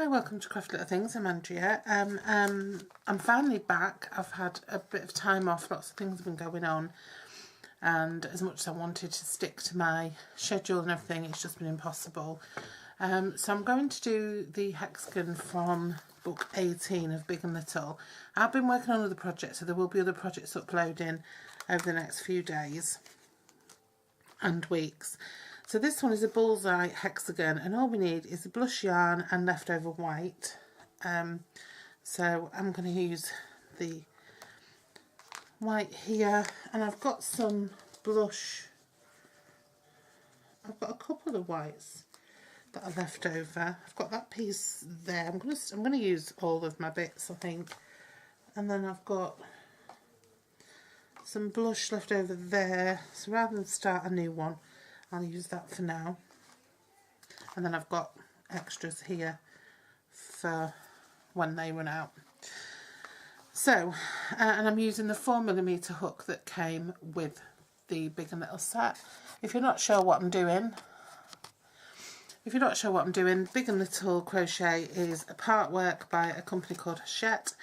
Hi, welcome to Craft Little Things. I'm Andrea. I'm finally back. I've had a bit of time off, lots of things have been going on, and as much as I wanted to stick to my schedule and everything, it's just been impossible. So I'm going to do the hexagon from book 18 of Big and Little. I've been working on other projects, so there will be other projects uploading over the next few days and weeks. So this one is a bullseye hexagon, and all we need is a blush yarn and leftover white. So I'm going to use the white here, and I've got some blush. I've got a couple of whites that are left over. I've got that piece there. I'm going to use all of my bits, I think. And then I've got some blush left over there. So rather than start a new one, I'll use that for now. And then I've got extras here for when they run out. So, and I'm using the 4mm hook that came with the Big and Little set. If you're not sure what I'm doing, Big and Little Crochet is a part work by a company called Hachette,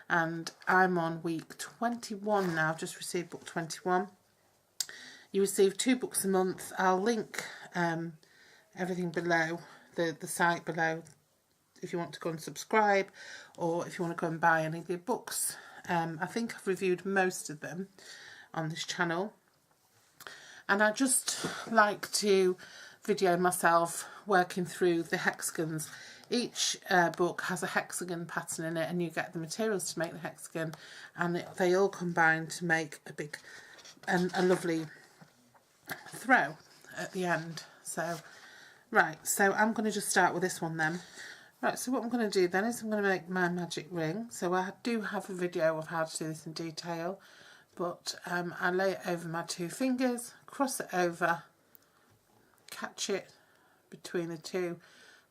and I'm on week 21 now. I've just received book 21. You receive 2 books a month. I'll link everything below, the site below, if you want to go and subscribe, or if you want to go and buy any of the books. I think I've reviewed most of them on this channel, and I just like to video myself working through the hexagons. Each book has a hexagon pattern in it, and you get the materials to make the hexagon, and they all combine to make a big and a lovely throw at the end. So right, so I'm going to just start with this one then. Right, so what I'm going to do then is I'm going to make my magic ring. So I do have a video of how to do this in detail, but I lay it over my 2 fingers, cross it over, catch it between the 2,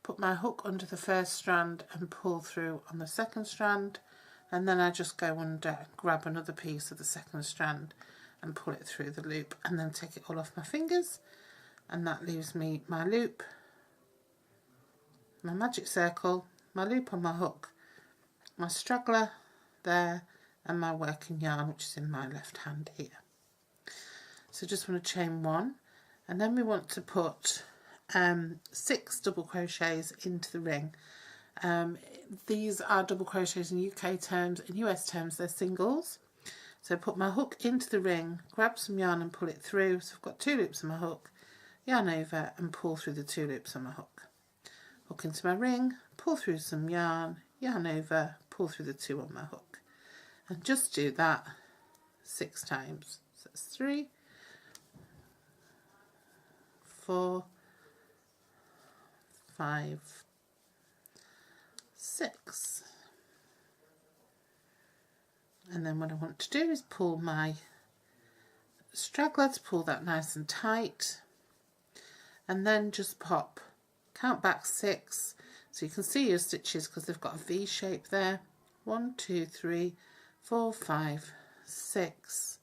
put my hook under the first strand and pull through on the second strand, and then I just go under, grab another piece of the second strand and pull it through the loop, and then take it all off my fingers, and that leaves me my loop, my magic circle, my loop on my hook, my straggler there, and my working yarn, which is in my left hand here. So just want to chain 1, and then we want to put 6 double crochets into the ring. These are double crochets in UK terms. In US terms they're singles. So put my hook into the ring, grab some yarn and pull it through. So I've got 2 loops on my hook, yarn over and pull through the 2 loops on my hook. Hook into my ring, pull through some yarn, yarn over, pull through the 2 on my hook. And just do that 6 times. So that's 3, 4, 5, 6. And then what I want to do is pull my straggler to pull that nice and tight, and then just pop, count back 6, so you can see your stitches because they've got a V shape there. 1, 2, 3, 4, 5, 6.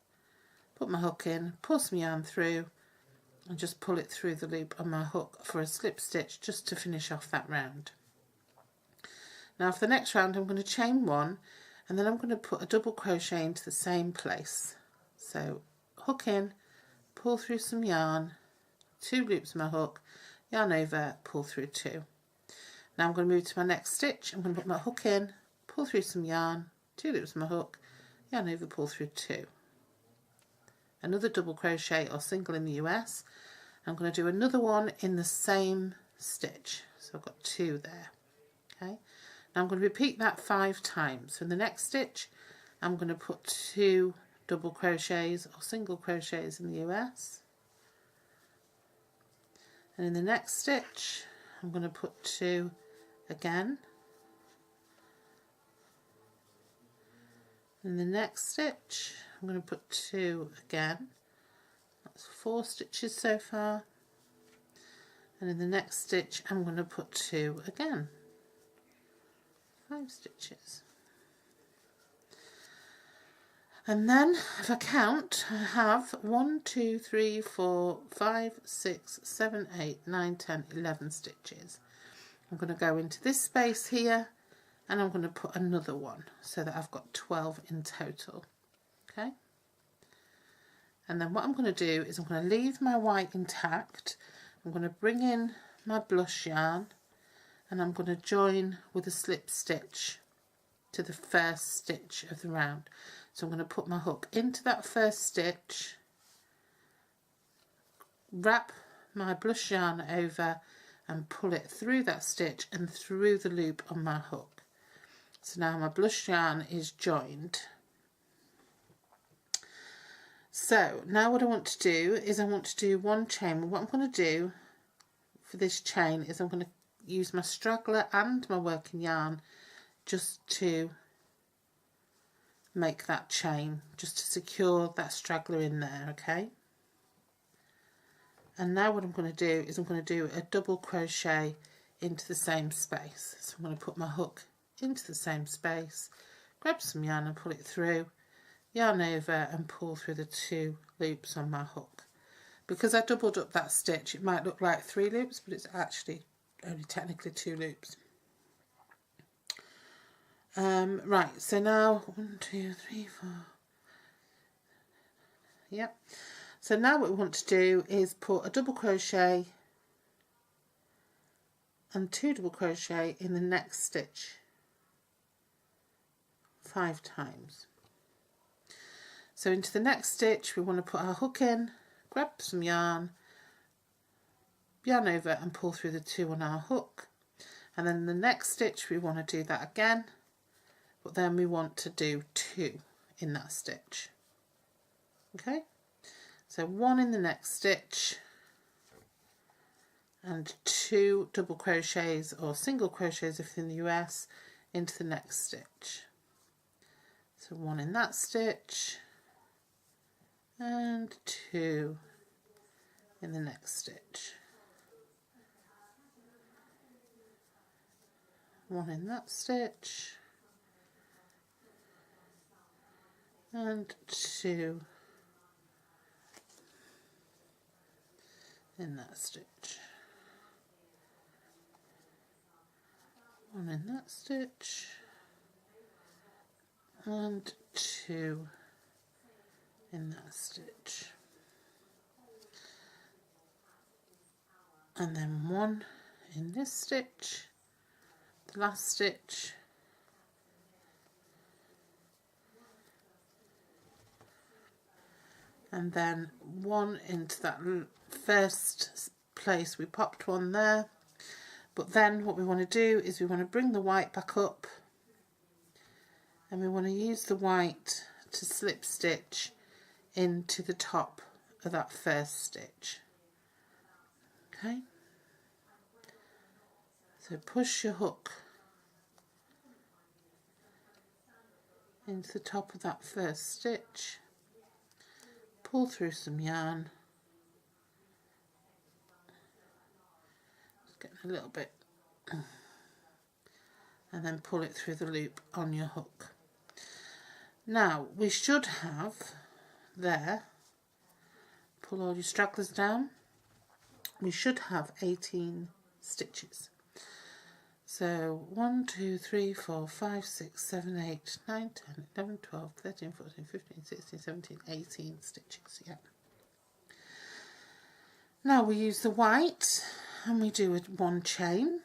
Put my hook in, pull some yarn through, and just pull it through the loop on my hook for a slip stitch just to finish off that round. Now for the next round I'm going to chain 1, and then I'm going to put a double crochet into the same place. So hook in, pull through some yarn, 2 loops on my hook, yarn over, pull through 2. Now I'm going to move to my next stitch. I'm going to put my hook in, pull through some yarn, 2 loops on my hook, yarn over, pull through 2. Another double crochet or single in the US. I'm going to do another one in the same stitch. So I've got 2 there. Okay. Now I'm going to repeat that 5 times. So in the next stitch I'm going to put 2 double crochets or single crochets in the US, and in the next stitch I'm going to put 2 again, in the next stitch I'm going to put 2 again. That's 4 stitches so far, and in the next stitch I'm going to put 2 again. 5 stitches. And then if I count, I have 1, 2, 3, 4, 5, 6, 7, 8, 9, 10, 11 stitches. I'm going to go into this space here and I'm going to put another one so that I've got 12 in total. Okay, and then what I'm going to do is I'm going to leave my white intact. I'm going to bring in my blush yarn and I'm going to join with a slip stitch to the first stitch of the round. So I'm going to put my hook into that first stitch, wrap my blush yarn over and pull it through that stitch and through the loop on my hook. So now my blush yarn is joined. So now what I want to do is I want to do one chain. What I'm going to do for this chain is I'm going to use my straggler and my working yarn just to make that chain, just to secure that straggler in there, okay? And now what I'm going to do is I'm going to do a double crochet into the same space. So I'm going to put my hook into the same space, grab some yarn and pull it through, yarn over and pull through the 2 loops on my hook. Because I doubled up that stitch, it might look like 3 loops, but it's actually only technically 2 loops. Right, so now 1, 2, 3, 4. Yep. So now what we want to do is put a double crochet and 2 double crochet in the next stitch 5 times. So into the next stitch we want to put our hook in, grab some yarn, yarn over and pull through the 2 on our hook, and then the next stitch we want to do that again, but then we want to do 2 in that stitch. Okay, so 1 in the next stitch and 2 double crochets or single crochets if in the US into the next stitch. So 1 in that stitch and 2 in the next stitch. 1 in that stitch and 2 in that stitch. 1 in that stitch and 2 in that stitch, and then 1 in this stitch, the last stitch, and then 1 into that first place we popped 1 there. But then what we want to do is we want to bring the white back up and we want to use the white to slip stitch into the top of that first stitch. Okay, so push your hook into the top of that first stitch, pull through some yarn, it's getting a little bit, and then pull it through the loop on your hook. Now we should have there, pull all your stragglers down, we should have 18 stitches. So 1, 2, 3, 4, 5, 6, 7, 8, 9, 10, 11, 12, 13, 14, 15, 16, 17, 18 stitches, yeah. Now we use the white and we do 1 chain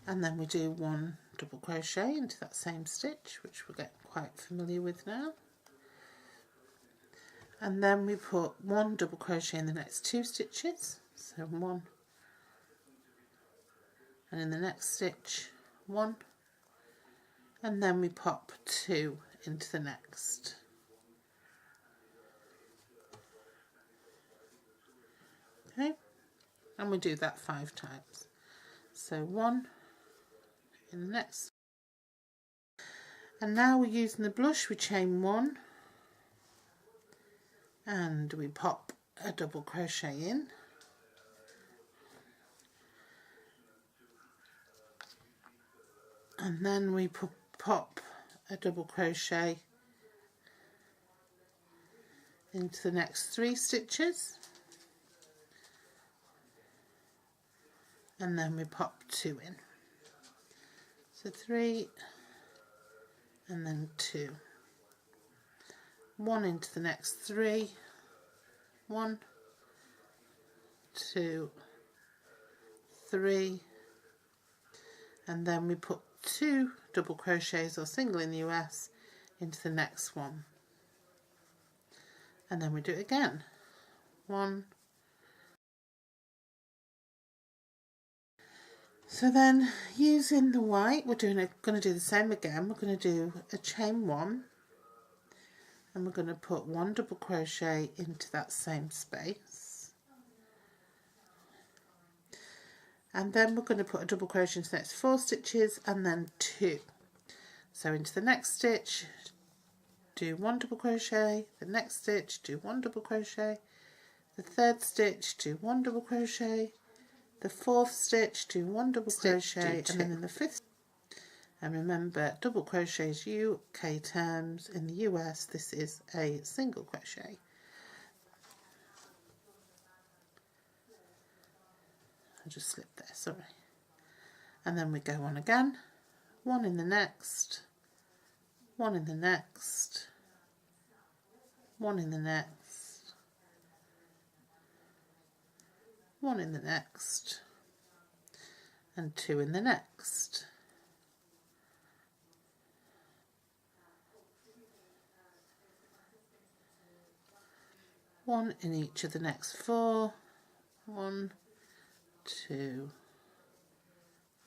and then we do 1 double crochet into that same stitch, which we're getting quite familiar with now. And then we put 1 double crochet in the next 2 stitches, so 1, and in the next stitch 1, and then we pop 2 into the next. Okay, and we do that 5 times. So 1 in the next, and now we're using the blush, we chain 1 and we pop a double crochet in, and then we pop a double crochet into the next 3 stitches, and then we pop 2 in. So 3 and then 2. 1 into the next 3. 1, 2, 3, and then we put 2 double crochets or single in the US into the next one, and then we do it again. 1. So then, using the white, we're going to do the same again. We're going to do a chain 1, and we're going to put 1 double crochet into that same space, and then we're going to put a double crochet into the next 4 stitches and then 2. So into the next stitch, do 1 double crochet, the next stitch, do 1 double crochet, the third stitch, do 1 double crochet, the fourth stitch, do 1 double crochet, and then in the fifth. And remember, double crochets UK terms, in the US this is a single crochet. I just slipped there, sorry. And then we go on again, 1 in the next, 1 in the next, 1 in the next, 1 in the next, and 2 in the next. One in each of the next 4. 1, 2,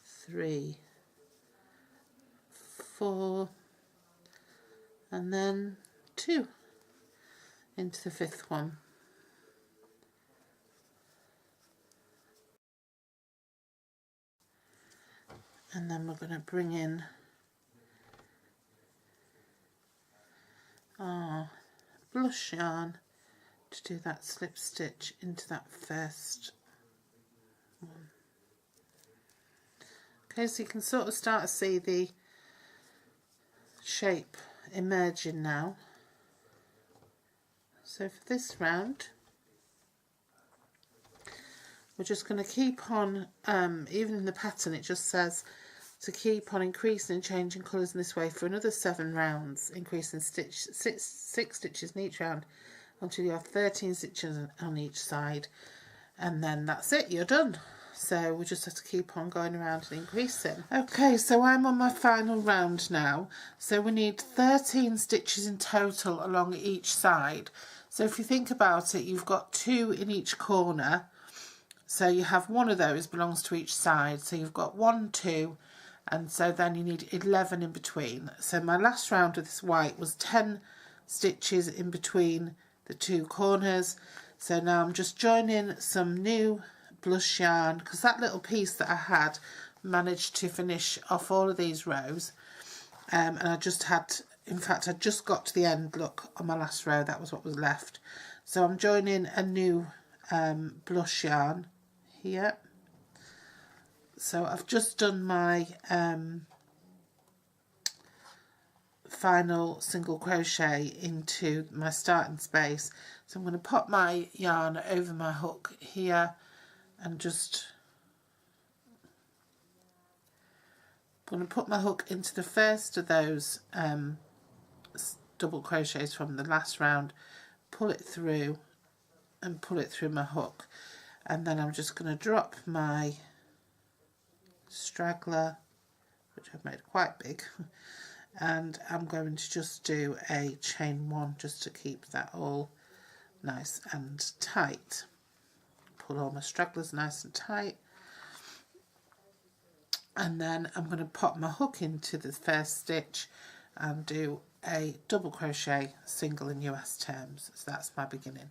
3, 4, and then 2 into the 5th one. And then we're going to bring in our blush yarn to do that slip stitch into that first one. Okay, so you can sort of start to see the shape emerging now. So for this round, we're just going to keep on, even in the pattern it just says to keep on increasing and changing colours in this way for another 7 rounds, increasing six stitches in each round until you have 13 stitches on each side, and then that's it, you're done. So we just have to keep on going around and increasing. Okay, so I'm on my final round now. So we need 13 stitches in total along each side. So if you think about it, you've got 2 in each corner. So you have one of those belongs to each side. So you've got 1, 2, and so then you need 11 in between. So my last round with this white was 10 stitches in between the 2 corners. So now I'm just joining some new blush yarn, because that little piece that I had managed to finish off all of these rows, and I just had, in fact I just got to the end, look, on my last row that was what was left. So I'm joining a new blush yarn here. So I've just done my final single crochet into my starting space. So I'm going to pop my yarn over my hook here and just going to put my hook into the first of those double crochets from the last round, pull it through and pull it through my hook, and then I'm just going to drop my straggler, which I've made quite big, and I'm going to just do a chain 1 just to keep that all nice and tight. Pull all my stragglers nice and tight, and then I'm going to pop my hook into the first stitch and do a double crochet single in US terms. So that's my beginning.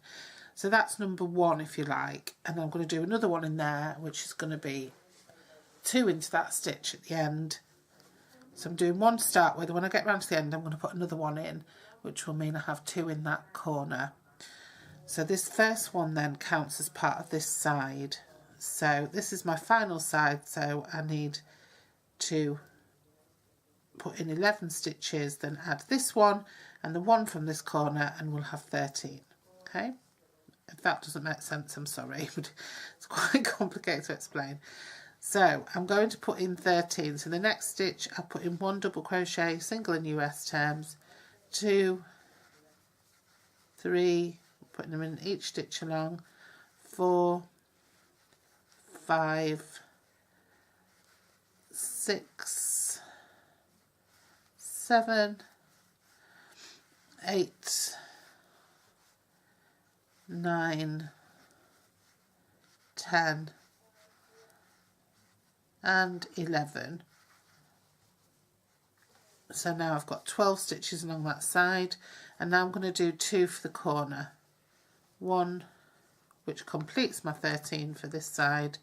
So that's number 1 if you like, and I'm going to do another one in there which is going to be 2 into that stitch at the end. So I'm doing 1 to start with, and when I get round to the end I'm going to put another 1 in, which will mean I have 2 in that corner. So this first one then counts as part of this side. So this is my final side, so I need to put in 11 stitches, then add this one and the one from this corner, and we'll have 13. Okay, if that doesn't make sense, I'm sorry, but it's quite complicated to explain. So I'm going to put in 13. So the next stitch I'll put in 1 double crochet, single in US terms, 2, 3, putting them in each stitch along, 4, 5, 6, 7, 8, 9, 10 and 11. So now I've got 12 stitches along that side, and now I'm going to do 2 for the corner. 1, which completes my 13 for this side,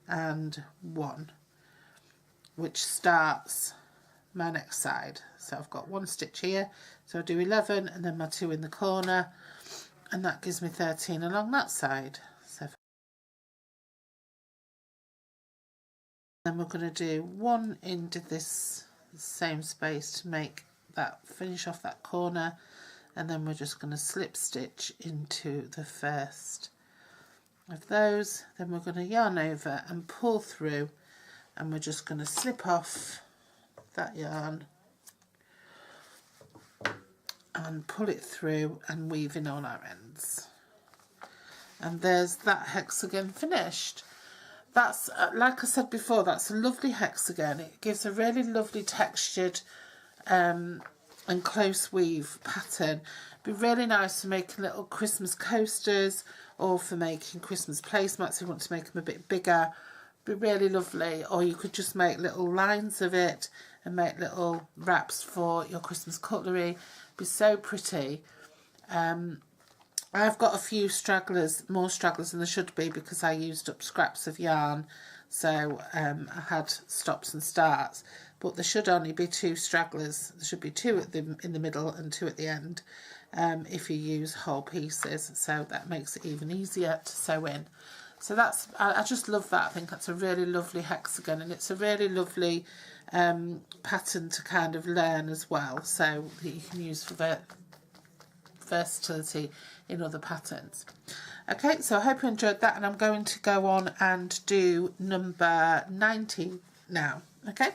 and 1, which starts my next side. So I've got 1 stitch here, so I'll do 11 and then my 2 in the corner, and that gives me 13 along that side. So then we're going to do 1 into this same space to make that, finish off that corner, and then we're just going to slip stitch into the first of those. Then we're going to yarn over and pull through, and we're just going to slip off that yarn and pull it through and weave in on our ends. And there's that hexagon finished. That's, like I said before, that's a lovely hexagon. It gives a really lovely textured and close weave pattern. Be really nice for making little Christmas coasters, or for making Christmas placemats if you want to make them a bit bigger. Be really lovely. Or you could just make little lines of it and make little wraps for your Christmas cutlery. Be so pretty. I've got a few stragglers, more stragglers than there should be, because I used up scraps of yarn, so I had stops and starts, but there should only be 2 stragglers. There should be 2 in the middle and 2 at the end if you use whole pieces, so that makes it even easier to sew in. So that's, I just love that. I think that's a really lovely hexagon, and it's a really lovely pattern to kind of learn as well, so that you can use for versatility in other patterns. Okay, so I hope you enjoyed that, and I'm going to go on and do number 90 now. Okay.